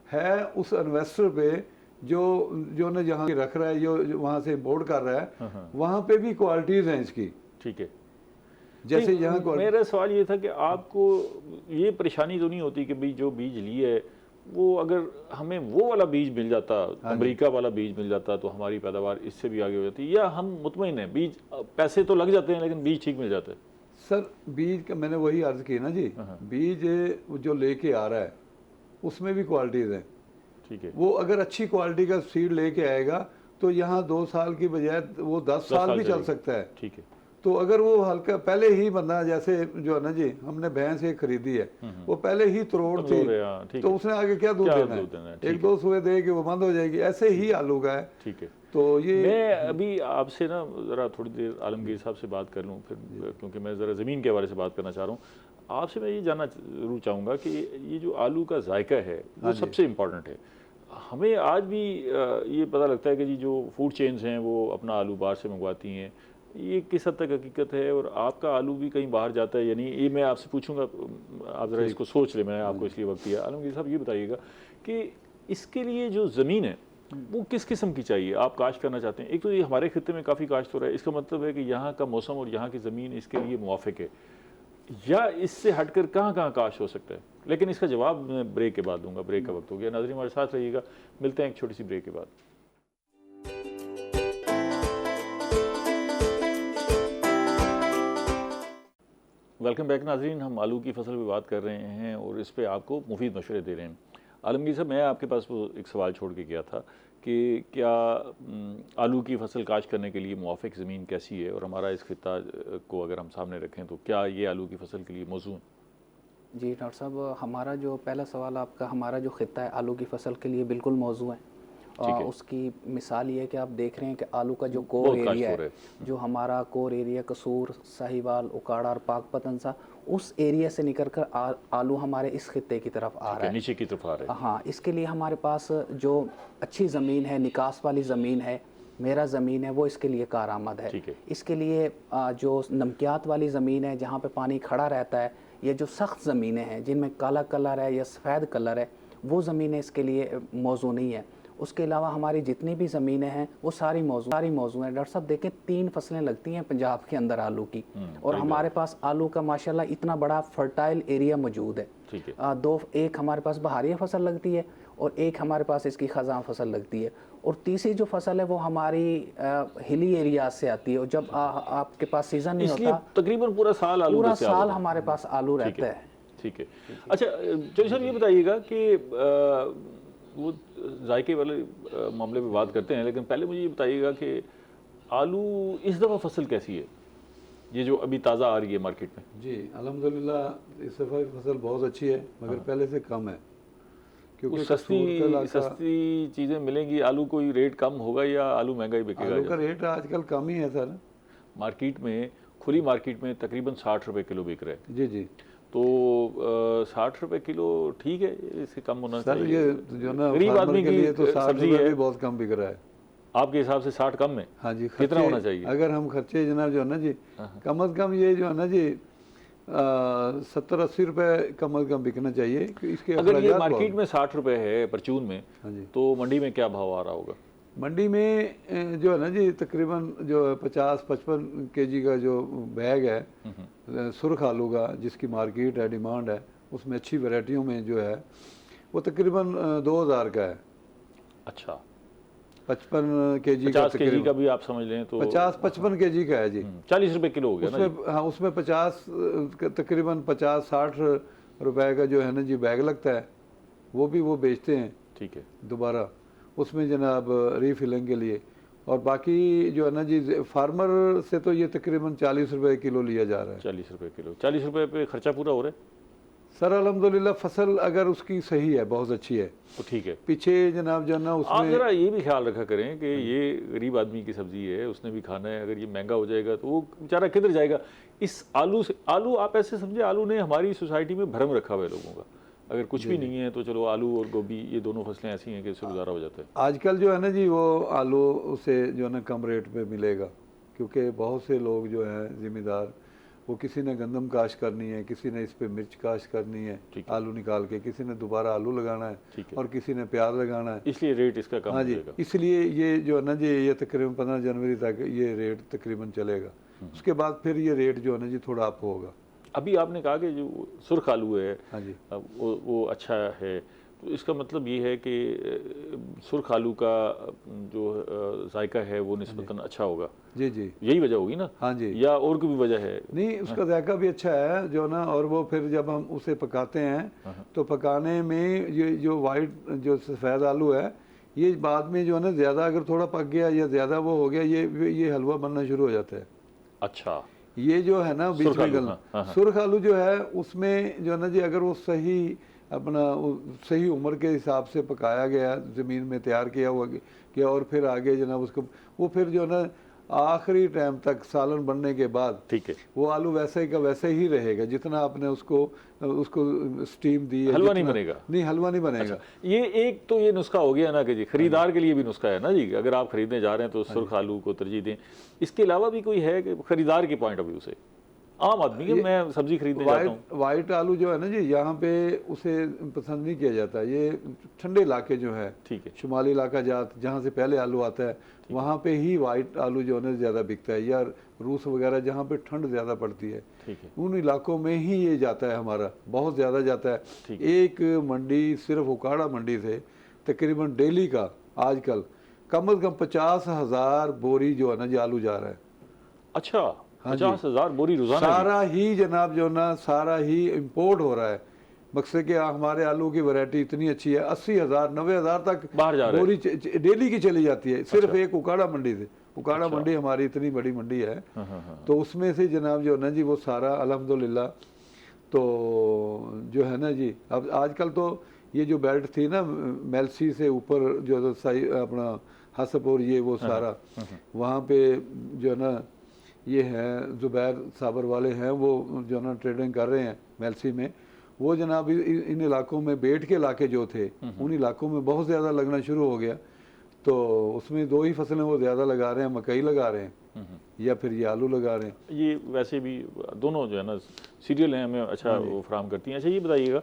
है उस इन्वेस्टर पे जो ना जहाँ रख रहा है, जो वहाँ से इम्पोर्ट कर रहा है, वहाँ पे भी क्वालिटीज़ हैं इसकी। ठीक है। जैसे यहाँ मेरा सवाल ये था कि आपको ये परेशानी तो नहीं होती कि भाई जो बीज लिए है वो अगर हमें वो वाला बीज मिल जाता, अमेरिका वाला बीज मिल जाता, तो हमारी पैदावार इससे भी आगे हो जाती, या हम मुतमईन हैं बीज पैसे तो लग जाते हैं लेकिन बीज ठीक मिल जाता है? सर बीज का मैंने वही अर्ज की ना जी, बीज जो लेके आ रहा है उसमें भी क्वालिटीज़ हैं। ठीक है, वो अगर अच्छी क्वालिटी का सीड लेके आएगा तो यहाँ 2 साल की बजाय वो 10 साल भी चल सकता है। ठीक है, तो अगर वो हल्का पहले ही बंदा, जैसे जो है ना जी हमने भैंस एक खरीदी है, वो पहले ही तरोड़ थी, तो उसने आगे क्या दूध देना है? 1-2 सुबह दे के वो बंद हो जाएगी। ऐसे ही आलू का है। ठीक है, तो ये मैं अभी आपसे ना ज़रा थोड़ी देर आलमगीर साहब से बात कर लूँ फिर, क्योंकि मैं ज़रा ज़मीन के बारे से बात करना चाह रहा हूँ आपसे। मैं ये जानना जरूर चाहूँगा कि ये जो आलू का जायका है वो सबसे इम्पॉर्टेंट है। हमें आज भी ये पता लगता है कि जी जो फूड चेन्स हैं वो अपना आलू बाहर से मंगवाती हैं, ये किस हद तक हकीकत है? और आपका आलू भी कहीं बाहर जाता है या नहीं, ये मैं आपसे पूछूंगा, आप ज़रा इसको सोच लें, मैंने आपको इसलिए वक्त दिया। आलमगीर साहब ये बताइएगा कि इसके लिए जो ज़मीन है वो किस किस्म की चाहिए? आप काश्त करना चाहते हैं, एक तो ये हमारे खित्ते में काफ़ी काश्त हो रहा है, इसका मतलब है कि यहाँ का मौसम और यहाँ की ज़मीन इसके लिए मुवाफिक है, या इससे हटकर कहाँ कहाँ काश्त हो सकता है? लेकिन इसका जवाब मैं ब्रेक के बाद दूंगा। ब्रेक का वक्त हो गया। नाज़रीन हमारे साथ रहिएगा, मिलते हैं एक छोटी सी ब्रेक के बाद। वेलकम बैक नाज़रीन, हम आलू की फसल पे बात कर रहे हैं और इस पे आपको मुफीद मशवरे दे रहे हैं। आलमगीर साहब, मैं आपके पास वो एक सवाल छोड़ के गया था कि क्या आलू की फसल काश्त करने के लिए मुवाफिक ज़मीन कैसी है, और हमारा इस खित्ता को अगर हम सामने रखें तो क्या ये आलू की फसल के लिए मौजूद है? जी डॉक्टर साहब, हमारा जो पहला सवाल आपका, हमारा जो खित्ता है आलू की फसल के लिए बिल्कुल मौजू है। उसकी मिसाल ये है कि आप देख रहे हैं कि आलू का जो कोर एरिया है, जो हमारा कोर एरिया कसूर, साहिवाल, उकाड़ा और पाकपतन, उस एरिया से निकल कर आलू हमारे इस खित्ते की तरफ आ रहा है, नीचे की तरफ आ रहा है। हाँ, इसके लिए हमारे पास जो अच्छी ज़मीन है, निकास वाली ज़मीन है, मेरा ज़मीन है, वो इसके लिए कारआमद है। इसके लिए जो नमकियात वाली ज़मीन है जहाँ पे पानी खड़ा रहता है, ये जो सख्त ज़मीनें हैं जिनमें काला कलर है या सफ़ेद कलर है, वो ज़मीनें इसके लिए मौजू नहीं है। उसके अलावा हमारी जितनी भी ज़मीनें हैं वो सारी मौजू हैं। डॉक्टर साहब देखें, 3 फसलें लगती हैं पंजाब के अंदर आलू की, और हमारे पास आलू का माशाल्लाह इतना बड़ा फर्टाइल एरिया मौजूद है। एक हमारे पास बहारिया फसल लगती है और एक हमारे पास इसकी ख़ज़ां फसल लगती है, और तीसरी जो फसल है वो हमारी हिली एरिया से आती है। और जब आपके पास सीज़न नहीं होता, तकरीबन पूरा साल हमारे पास आलू रहता है। ठीक है। अच्छा चौधरी साहब, ये बताइएगा कि वो जायके वाले मामले पे बात करते हैं, लेकिन पहले मुझे ये बताइएगा कि आलू इस दफ़ा फसल कैसी है, ये जो अभी ताज़ा आ रही है मार्केट में? जी अल्हम्दुलिल्लाह इस दफ़ा फसल बहुत अच्छी है, मगर पहले से कम है। क्योंकि सस्ती चीज़ें मिलेंगी, आलू कोई रेट कम होगा या आलू महंगा ही बिकेगा? आलू का रेट आजकल कम ही है सर। मार्केट में, खुली मार्केट में तकरीबन 60 रुपए किलो बिक रहा है। जी जी। तो 60 रुपए किलो ठीक है, इससे कम होना सर चाहिए। ये जो ना गरीब आदमी के की लिए तो 60 सब्जी रुपए है, भी बहुत कम बिक रहा है। आपके हिसाब से 60 कम है? हाँ जी। कितना होना चाहिए? अगर हम खर्चे जनाब जो है ना जी, कम से कम ये जो है ना जी 70-80 रुपए कम से कम बिकना चाहिए। इसके अगर ये मार्केट में 60 रुपए है परचून में, हाँ जी, तो मंडी में क्या भाव आ रहा होगा? मंडी में जो है ना जी तकरीबन जो 50-55 केजी का जो बैग है सुर्ख आलू का, जिसकी मार्केट है, डिमांड है, उसमें अच्छी वैरायटियों में जो है वो तकरीबन 2000 का है। अच्छा, 55 केजी का, 50 केजी का भी आप समझ लें तो 50-55 केजी का है जी। 40 रुपए किलो हो गया ना? उसमें हाँ, उसमें 50 तकरीबन 50-60 रुपए का जो है ना जी बैग लगता है, वो भी वो बेचते हैं। ठीक है। दोबारा उसमें जनाब रीफिलिंग के लिए। और बाकी जो है ना जी फार्मर से तो ये तकरीबन 40 रुपए किलो लिया जा रहा है। 40 रुपए किलो, 40 रुपए पे खर्चा पूरा हो रहा है सर? अल्हम्दुलिल्लाह फसल अगर उसकी सही है, बहुत अच्छी है, तो ठीक है। पीछे जनाब जो है ना आप उसमें जरा ये भी ख्याल रखा करें कि ये गरीब आदमी की सब्जी है, उसने भी खाना है। अगर ये महंगा हो जाएगा तो वो बेचारा किधर जाएगा? इस आलू से, आलू आप ऐसे समझे, आलू ने हमारी सोसाइटी में भ्रम रखा हुआ है लोगों का। अगर कुछ भी नहीं है तो चलो आलू और गोभी, ये दोनों फसलें ऐसी हैं कि इससे गुजारा हो जाता है। आजकल जो है ना जी वो आलू उसे जो है ना कम रेट पे मिलेगा, क्योंकि बहुत से लोग जो हैं जिम्मेदार, वो किसी ने गंदम काश्त करनी है, किसी ने इस पे मिर्च काश्त करनी है आलू निकाल के, किसी ने दोबारा आलू लगाना है और किसी ने प्याज लगाना है, इसलिए रेट इसका कम हाँ जी। इसलिए ये जो है ना जी ये तकरीबन 15 जनवरी तक ये रेट तकरीबन चलेगा। उसके बाद फिर ये रेट जो है ना जी थोड़ा अप होगा। अभी आपने कहा कि जो सुर्ख आलू है, हाँ जी, वो अच्छा है, तो इसका मतलब ये है कि सुर्ख आलू का जो जायका है वो निस्बतन अच्छा होगा। जी जी, यही वजह होगी ना? हाँ जी। या और कोई भी वजह है? नहीं, उसका जायका भी अच्छा है जो ना, और वो फिर जब हम उसे पकाते हैं तो पकाने में ये जो वाइट जो सफ़ेद आलू है, ये बाद में जो है ना ज़्यादा अगर थोड़ा पक गया या ज़्यादा वो हो गया, ये हलवा बनना शुरू हो जाता है। अच्छा, ये जो है ना बीच में गलना सुर्ख आलू जो है उसमें जो है ना जी अगर वो सही अपना सही उम्र के हिसाब से पकाया गया, ज़मीन में तैयार किया हुआ किया, और फिर आगे जनाब उसको वो फिर जो है ना आखिरी टाइम तक सालन बनने के बाद, ठीक है, वो आलू वैसे का वैसे ही रहेगा जितना आपने उसको स्टीम दी है। हलवा नहीं बनेगा? नहीं, हलवा नहीं बनेगा। अच्छा, ये एक तो ये नुस्खा हो गया ना कि जी खरीदार के लिए भी नुस्खा है ना जी, अगर आप खरीदने जा रहे हैं तो सुर्ख आलू को तरजीह दें। इसके अलावा भी कोई है कि खरीदार के पॉइंट ऑफ व्यू से, आम आदमी के, मैं सब्जी खरीदने जाता हूँ, वाइट आलू जो है ना जी यहाँ पे उसे पसंद नहीं किया जाता। ये ठंडे इलाके जो है, ठीक है, शुमाली इलाका जहाँ से पहले आलू आता है, वहाँ पे ही वाइट आलू जो है ना ज़्यादा बिकता है, या रूस वगैरह जहाँ पे ठंड ज़्यादा पड़ती है, ठीक है, उन इलाकों में ही ये जाता है, हमारा बहुत ज़्यादा जाता है। एक मंडी सिर्फ उकाड़ा मंडी से तकरीबन डेली का आजकल कम से कम 50,000 बोरी जो है ना जी आलू जा रहा है। अच्छा, 50,000 बोरी रोजाना? सारा ही जनाब जो ना सारा ही इंपोर्ट हो रहा है। मकसद कि हमारे आलू की वैरायटी इतनी अच्छी है, 80,000 90,000 तक बाहर जा बोरी डेली की चली जाती है, सिर्फ एक उकाड़ा मंडी से। उकाड़ा मंडी हमारी इतनी बड़ी मंडी है, तो उसमें से जनाब जो ना जी वो सारा अल्हम्दुलिल्लाह, तो जो है ना जी अब आजकल तो ये जो बेल्ट थी ना मेलसी से ऊपर जो सही अपना हसपुर, ये वो सारा वहाँ पे जो है ना ये हैं ज़ुबैर साबर वाले हैं, वो जो ना ट्रेडिंग कर रहे हैं मेलसी में। वो जनाब इन इलाकों में बेट के इलाके जो थे, उन इलाकों में बहुत ज़्यादा लगना शुरू हो गया, तो उसमें दो ही फसलें वो ज़्यादा लगा रहे हैं, मकई लगा रहे हैं या फिर ये आलू लगा रहे हैं। ये वैसे भी दोनों जो है ना सीरियल हैं, हमें अच्छा वो फराहम करती हैं। अच्छा, ये बताइएगा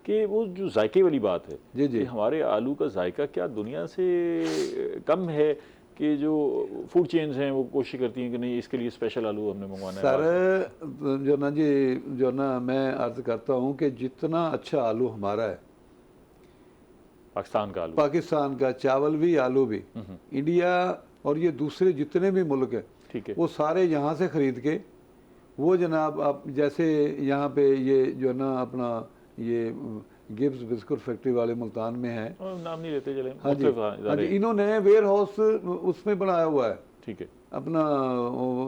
कि वो जो जायके वाली बात है, जी जी, हमारे आलू का जायका क्या दुनिया से कम है कि जो फूड चेन्स हैं वो कोशिश करती हैं कि नहीं इसके लिए स्पेशल आलू हमने मंगवाना है? सर जो ना जी जो ना मैं अर्ज़ करता हूँ कि जितना अच्छा आलू हमारा है, पाकिस्तान का आलू, पाकिस्तान का चावल भी आलू भी, इंडिया और ये दूसरे जितने भी मुल्क हैं, ठीक है, वो सारे यहाँ से ख़रीद के वो जनाब आप जैसे यहाँ पे ये जो ना अपना ये गिब्स बिस्कुट फैक्ट्री वाले मुल्तान में है, नाम नहीं लेते चले, हाँ जी, हाँ जी, इन्होंने वेयर हाउस उसमें बनाया हुआ है, ठीक है, अपना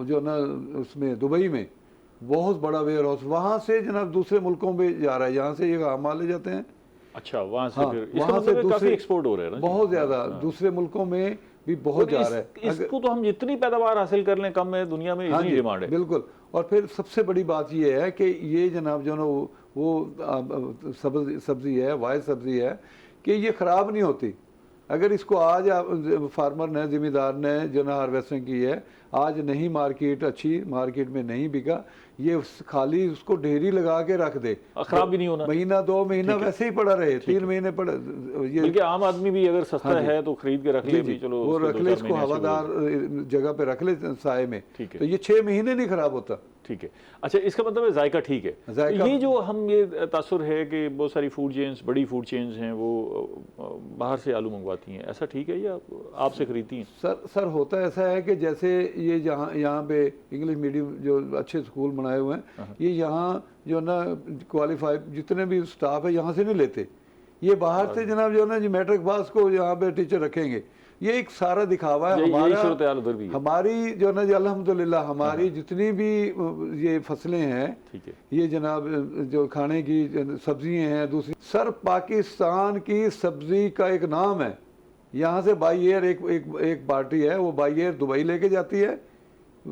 जो ना उसमें दुबई में बहुत बड़ा वेयर हाउस, वहाँ से जनाब दूसरे मुल्कों में जा रहा है, यहाँ से ये माल ले जाते हैं, अच्छा, वहाँ से हाँ, फिर वहाँ इसका से मतलब काफ़ी दूसरे एक्सपोर्ट हो रहा है ना जी? बहुत ज़्यादा दूसरे मुल्कों में भी बहुत जा रहा है। इसको तो हम जितनी पैदावार हासिल कर लें कम है, दुनिया में हाँ इतनी जी, डिमांड है। बिल्कुल। और फिर सबसे बड़ी बात ये है कि ये जनाब जो ना वो सब्जी है, वाइट सब्जी है कि ये ख़राब नहीं होती। अगर इसको आज फार्मर ने, ज़िम्मेदार ने जो ना हार्वेस्टिंग की है, आज नहीं मार्केट अच्छी, मार्केट में नहीं बिका, ये खाली उसको ढेरी लगा के रख दे, खराब भी नहीं होना, महीना 2 महीना वैसे ही पड़ा रहे, 3 महीने पड़ा ये। बल्कि आम आदमी भी अगर सस्ता है तो खरीद के रख ले भी, चलो वो उसको रख 2-4 ले, इसको महीने अच्छे हवादार जगह पे रख ले साए में, ठीक है। तो ये 6 महीने नहीं खराब होता। ठीक है। अच्छा, इसका मतलब है जायका ठीक है। जायका ये जो हम ये तासुर है कि बहुत सारी फूड चेन्स, बड़ी फूड चेन्स हैं, वो बाहर से आलू मंगवाती हैं, ऐसा ठीक है या आपसे खरीदती हैं? सर होता ऐसा है कि जैसे ये यहाँ पे इंग्लिश मीडियम जो अच्छे स्कूल बनाए हुए हैं, ये यहाँ जो ना क्वालिफाइड जितने भी स्टाफ है यहाँ से नहीं लेते, ये बाहर से जनाब जो ना जी मैट्रिक पास को यहाँ पे टीचर रखेंगे। ये एक सारा दिखावा है हमारी जो ना जी अल्हम्दुलिल्लाह हमारी जितनी भी ये फसलें हैं, ठीक है, ये जनाब जो खाने की सब्जियां हैं दूसरी, सर पाकिस्तान की सब्जी का एक नाम है। यहाँ से बाई एयर एक पार्टी है, वो बाई एयर दुबई लेके जाती है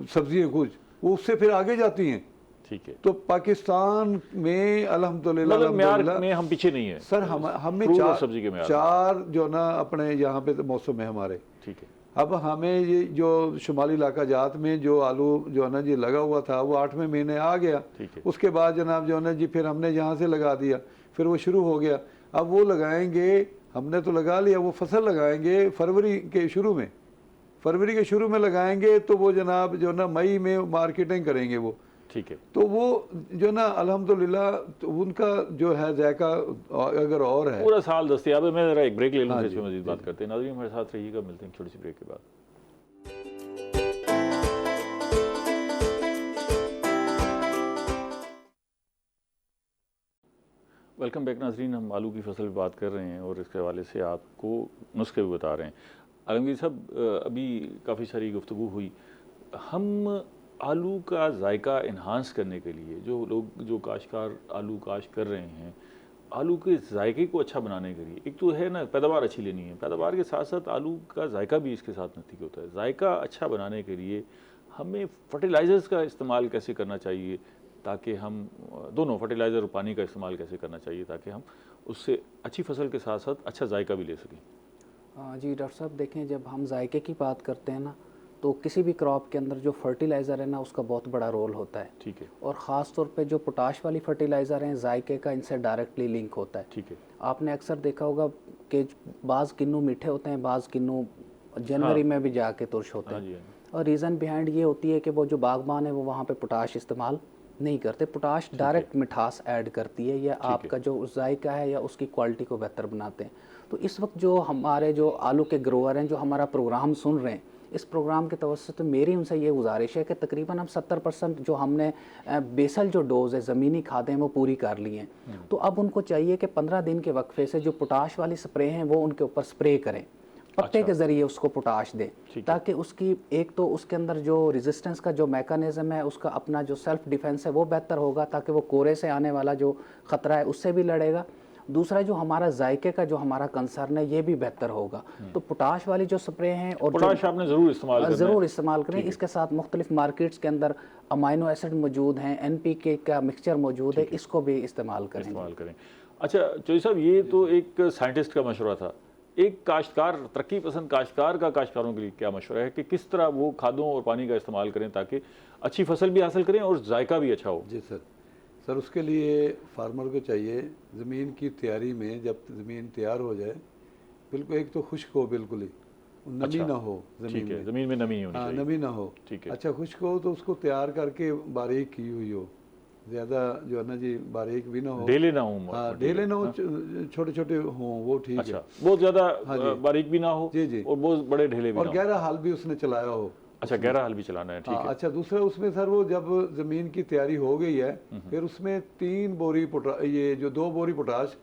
सब्जियां कुछ, वो उससे फिर आगे जाती हैं। ठीक है, तो पाकिस्तान में अल्हम्दुलिल्लाह में हम पीछे नहीं है सर। हमें चार जो ना अपने यहाँ पे मौसम है हमारे, ठीक है। अब हमें ये जो शुमाली इलाका जात में जो आलू जो है ना जी लगा हुआ था, वो 8वें महीने आ गया, उसके बाद जनाब जो है ना जी फिर हमने यहाँ से लगा दिया, फिर वो शुरू हो गया। अब वो लगाएंगे, हमने तो लगा लिया, वो फसल लगाएंगे फरवरी के शुरू में लगाएंगे, तो वो जनाब जो ना मई में मार्केटिंग करेंगे वो, ठीक है। तो वो जो ना अल्हम्दुलिल्लाह तो उनका जो है जायका अगर और है, पूरा साल दस्तयाब है। मैं जरा एक ब्रेक ले लूँ, इसमें मजीद बात करते हैं। नाज़रीन हमारे साथ रहिएगा, मिलते हैं छोटी सी ब्रेक के बाद। वेलकम बैक नाज़रीन। हम आलू की फसल पर बात कर रहे हैं और इसके हवाले से आपको नुस्खे भी बता रहे हैं। आलमगीर साहब, अभी काफ़ी सारी गुफ्तगू हुई, हम आलू का जायका इन्हांस करने के लिए जो काश्तकार आलू काश्त कर रहे हैं, आलू के जायके को अच्छा बनाने के लिए, एक तो है ना पैदावार अच्छी लेनी है, पैदावार के साथ साथ आलू का जायका भी इसके साथ नतीजा होता है। जायका अच्छा बनाने के लिए हमें फर्टिलाइज़र्स का इस्तेमाल कैसे करना चाहिए, ताकि हम दोनों फर्टिलाइज़र और पानी का इस्तेमाल कैसे करना चाहिए ताकि हम उससे अच्छी फसल के साथ साथ अच्छा जायका भी ले सकें? जी डॉक्टर साहब, देखें, जब हम जायके की बात करते हैं ना, तो किसी भी क्रॉप के अंदर जो फर्टिलाइज़र है ना, उसका बहुत बड़ा रोल होता है, ठीक है। और ख़ास तौर पे जो पोटाश वाली फर्टिलाइज़र हैं, जायके का इनसे डायरेक्टली लिंक होता है, ठीक है। आपने अक्सर देखा होगा कि बाज़ किन्नू मीठे होते हैं, बाज़ किन्नू जनवरी में भी जाके तुर्श होते हैं, और रीज़न बिहाइंड ये होती है कि वो जो बागबान है वो वहाँ पे पोटाश इस्तेमाल नहीं करते। पोटाश डायरेक्ट मिठास ऐड करती है, या आपका जो जायका है या उसकी क्वालिटी को बेहतर बनाते हैं। तो इस वक्त जो हमारे जो आलू के ग्रोअर हैं, जो हमारा प्रोग्राम सुन रहे हैं, इस प्रोग्राम के तवस्सुत तो मेरी उनसे ये गुजारिश है कि तकरीबन हम 70% जो हमने बेसल जो डोज है, ज़मीनी खादें, वो पूरी कर ली हैं। तो अब उनको चाहिए कि 15 दिन के वक्फे से जो पोटाश वाली स्प्रे हैं वो उनके ऊपर स्प्रे करें, पत्ते के ज़रिए उसको पोटाश दें, ताकि उसकी एक तो उसके अंदर जो रेजिस्टेंस का जो मैकेनिज़्म है, उसका अपना जो सेल्फ डिफेंस है वो बेहतर होगा, ताकि वो कोरे से आने वाला जो ख़तरा है उससे भी लड़ेगा। दूसरा जो हमारा जायके का जो हमारा कंसर्न है ये भी बेहतर होगा। तो पोटाश वाली जो स्प्रे हैं, और पोटाश आपने ज़रूर इस्तेमाल करें। इसके साथ मुख्तलिफ मार्केट्स के अंदर अमाइनो एसिड मौजूद हैं, NPK का मिक्सचर मौजूद है, इसको भी इस्तेमाल करें। अच्छा चौधरी साहब, ये तो एक साइंटिस्ट का मशवरा था, एक काश्तकार, तरक्की पसंद काश्तकार का काश्तकारों के लिए क्या मशवरा है कि किस तरह वो खादों और पानी का इस्तेमाल करें ताकि अच्छी फसल भी हासिल करें और जायका भी अच्छा हो? जी सर, उसके लिए फार्मर को चाहिए ज़मीन की तैयारी में, जब ज़मीन तैयार हो जाए, बिल्कुल एक तो खुश्क हो, बिल्कुल ही नमी ना हो ज़मीन में नमी होनी चाहिए, नमी ना हो, ठीक है। अच्छा खुश्क हो तो उसको तैयार करके बारीक की हुई हो, ज़्यादा जो है ना जी बारीक भी ना हो, ढेले ना हो, ढेले ना हो, छोटे छोटे हों, वो ठीक है। बहुत ज़्यादा बारीक भी ना हो, जी, और बहुत बड़े ढेले भी ना हो, और गहरा हाल भी उसने चलाया हो। अच्छा, गहरा हल भी चलाना है, ठीक है। अच्छा, दूसरा उसमें सर वो जब ज़मीन की तैयारी हो गई है, फिर उसमें 2 बोरी पोटाश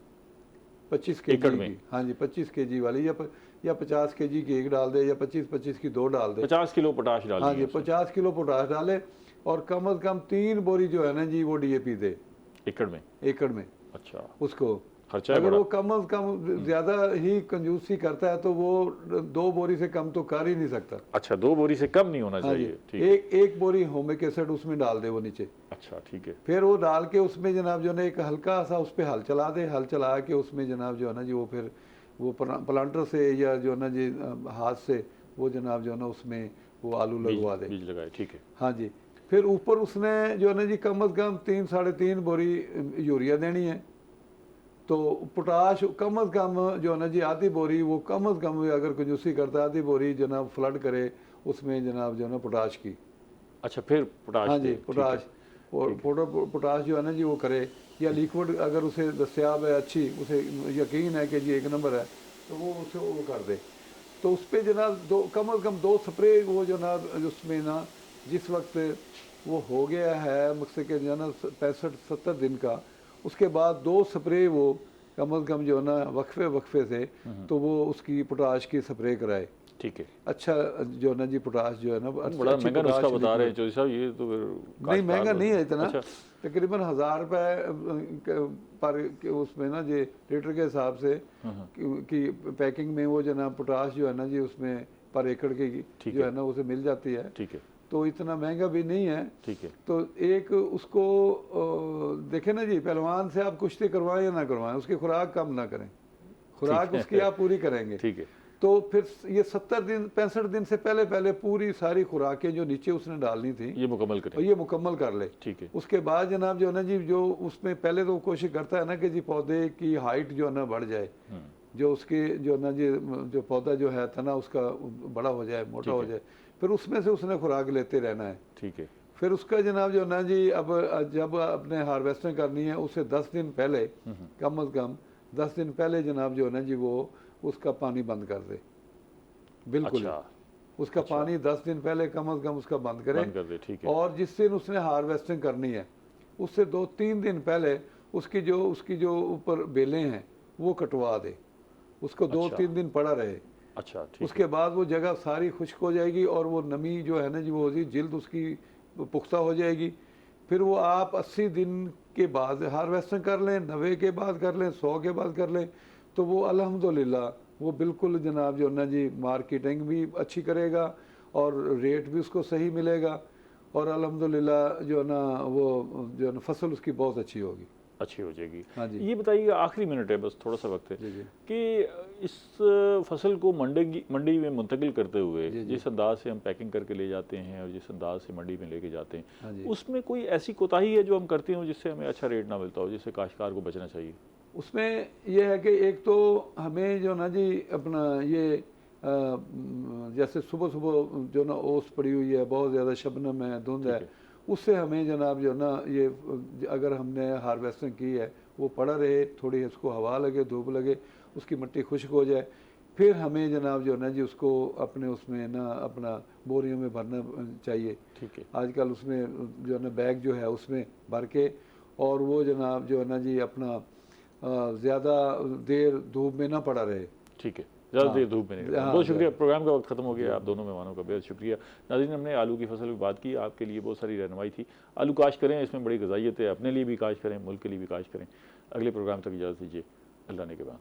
25 kg में, हाँ जी 25 kg वाली, या 50 kg की एक डाल दे, या 25 की 2 डाल दे, 50 किलो पोटाश डाल, हाँ जी 50 किलो पोटाश डाले, और कम अज कम 3 बोरी जो है ना जी वो DAP दे एकड़ में। अच्छा, उसको खर्चा है अगर बड़ा। वो कम अज कम ज्यादा ही कंजूसी करता है तो वो 2 बोरी से कम तो कर ही नहीं सकता। अच्छा, 2 बोरी से कम नहीं होना हाँ जी, चाहिए, ठीक है। एक बोरी होमिक एसिड उसमें डाल दे वो नीचे। अच्छा, ठीक है। फिर वो डाल के उसमें जनाब जो है ना एक हल्का सा उस पर हल चला दे, हल चला के उसमें जनाब जो है ना जी वो फिर वो प्लांटर से या जो है ना जी हाथ से वो जनाब जो है ना उसमें वो आलू लगवा दे। बीज लगाए, ठीक है। हाँ जी, फिर ऊपर उसने जो है ना जी कम अज़ कम 3 साढ़े 3 बोरी यूरिया देनी है। तो पोटाश कम अज़ कम जो है ना जी आधी बोरी, वो कम अज़ कम अगर कंजूसी करता है आधी बोरी जनाब फ्लड करे उसमें जनाब जो है ना पोटाश की। अच्छा, फिर पोटाश हाँ जी, दे, ठीक है। पोटाश और पोटाश जो है ना जी वो करे, या लिक्विड अगर उसे दस्याब है अच्छी, उसे यकीन है कि जी 1 नंबर है, तो वो उसे वो कर दे। तो उस पर जनाब कम अज़ कम 2 स्प्रे वो जनाब उसमें ना जिस वक्त वो हो गया है मकसद के जो है ना 65-70 दिन का, उसके बाद 2 स्प्रे वो कम अज़ कम जो है ना वक्फे से तो वो उसकी पोटाश की स्प्रे कराए। ठीक है। अच्छा जो है ना जी पोटाश जो है ना बड़ा महंगा नुस्खा बता रहे हैं चौधरी साहब, ये तो फिर नहीं महंगा नहीं है इतना। अच्छा। तकरीबन 1000 रुपये पर उसमें ना जी लीटर के हिसाब से कि पैकिंग में वो जनाब पोटाश जो है ना जी उसमें पर एकड़ की जो है ना उसे मिल जाती है। ठीक है। तो इतना महंगा भी नहीं है। ठीक है। तो एक उसको देखे ना जी, पहलवान से आप कुश्ती करवाएं या ना करवाएं, उसकी खुराक कम ना करें, खुराक उसकी आप पूरी करेंगे। ठीक है। तो फिर ये 70 दिन 65 दिन से पहले पूरी सारी खुराकें जो नीचे उसने डालनी थी ये मुकम्मल करें, और ये मुकम्मल कर ले। ठीक है। उसके बाद जनाब जो है ना जी जो उसमें पहले तो कोशिश करता है ना कि जी पौधे की हाइट जो है ना बढ़ जाए, जो उसके जो है ना जी जो पौधा जो है तना उसका बड़ा हो जाए, मोटा हो जाए, फिर उसमें से उसने खुराक लेते रहना है। ठीक है। फिर उसका जनाब जो है ना जी अब जब अपने हार्वेस्टिंग करनी है उससे 10 दिन पहले कम अज़ कम 10 दिन पहले जनाब जो है ना जी वो उसका पानी बंद कर दे, बिल्कुल। अच्छा। उसका पानी 10 दिन पहले कम अज़ कम उसका बंद करे, बंद कर दे, ठीक है। और जिस दिन उसने हार्वेस्टिंग करनी है उससे 2-3 दिन पहले उसकी जो ऊपर बेलें हैं वो कटवा दे, उसको 2-3 दिन पड़ा रहे। अच्छा, ठीक। उसके बाद वो जगह सारी खुश्क हो जाएगी और वो नमी जो है ना जी वो होगी, जिल्द उसकी पुख्ता हो जाएगी। फिर वो आप 80 दिन के बाद हार्वेस्टिंग कर लें, 90 के बाद कर लें, 100 के बाद कर लें, तो वो अल्हम्दुलिल्लाह वो बिल्कुल जनाब जो ना जी मार्केटिंग भी अच्छी करेगा और रेट भी उसको सही मिलेगा, और अल्हम्दुलिल्लाह जो है ना वो जो है ना फसल उसकी बहुत अच्छी होगी, अच्छी हो जाएगी। हाँ जी। ये बताइए, आखिरी मिनट है बस, थोड़ा सा वक्त है कि इस फसल को मंडी में मुंतकिल करते हुए जिस अंदाज से हम पैकिंग करके ले जाते हैं और जिस अंदाज से मंडी में लेके जाते हैं, उसमें कोई ऐसी कोताही है जो हम करते हो जिससे हमें अच्छा रेट ना मिलता हो, जिससे काश्तकार को बचना चाहिए? उसमें यह है कि एक तो हमें जो ना जी अपना ये जैसे सुबह सुबह जो ना ओस पड़ी हुई है, बहुत ज़्यादा शबनम है, धुंध है, उससे हमें जनाब जो ना ये अगर हमने हार्वेस्टिंग की है वो पड़ा रहे, थोड़ी इसको हवा लगे, धूप लगे, उसकी मिट्टी खुश्क हो जाए, फिर हमें जनाब जो ना जी उसको अपने उसमें ना अपना बोरियों में भरना चाहिए। ठीक है। आजकल उसमें जो है ना बैग जो है उसमें भर के, और वो जनाब जो है ना जी अपना ज़्यादा देर धूप में ना पड़ा रहे। ठीक है, ज़्यादा देर धूप में नहीं। बहुत शुक्रिया, प्रोग्राम का वक्त खत्म हो गया। आप दोनों मेहमानों का बेहद शुक्रिया। नाज़रीन, हमने आलू की फसल की बात की, आपके लिए बहुत सारी रहनुमाई थी। आलू काश्त करें, इसमें बड़ी ग़ज़ाइयत है, अपने लिए भी काश्त करें, मुल्क के लिए भी काश्त करें। अगले प्रोग्राम तक इजाज़त दीजिए, अल्लाह ने के बाद।